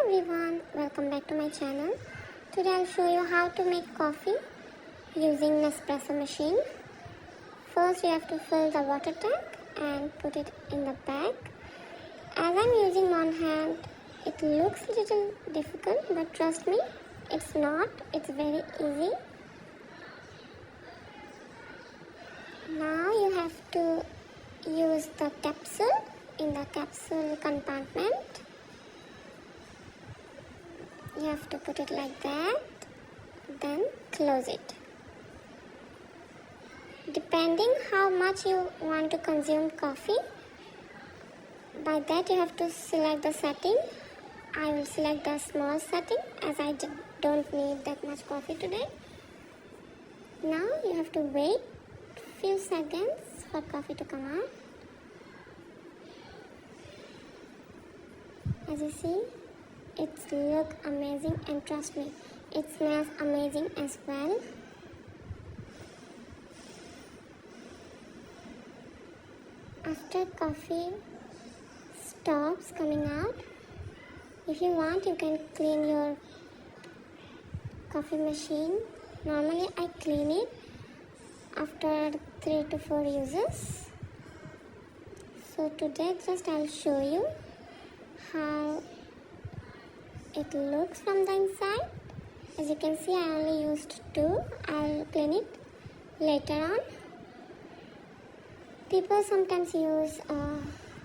everyone, welcome back to my channel. Today I'll show you how to make coffee using Nespresso machine. First you have to fill the water tank and put it in the bag. As I'm using one hand, it looks a little difficult, but trust me, it's not. It's very easy. Now you have to use the capsule in the capsule compartment. You have to put it like that, then close it. Depending how much you want to consume coffee, by that you have to select the setting. I will select the small setting as I don't need that much coffee today. Now you have to wait few seconds for coffee to come out. As you see, it looks amazing, and trust me, it smells amazing as well. After coffee stops coming out, if you want, you can clean your coffee machine. Normally I clean it after 3 to 4 uses. So today just I'll show you how it looks from the inside. As you can see, I only used 2. I'll clean it later on. People sometimes use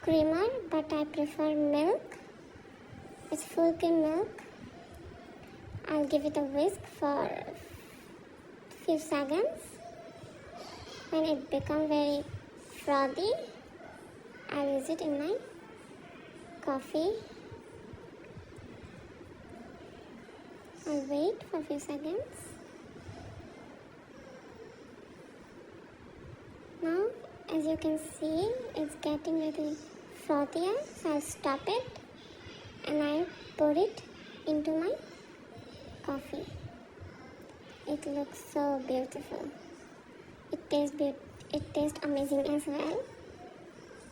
creamer, but I prefer milk. It's full cream milk. I'll give it a whisk for few seconds. When it becomes very frothy, I'll use it in my coffee. I'll wait for a few seconds. Now, as you can see, it's getting little frothier, so I'll stop it and I'll pour it into my coffee. It looks so beautiful. It tastes amazing as well.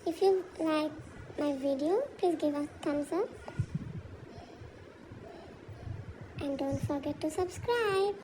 If you like my video, please give a thumbs up and don't forget to subscribe.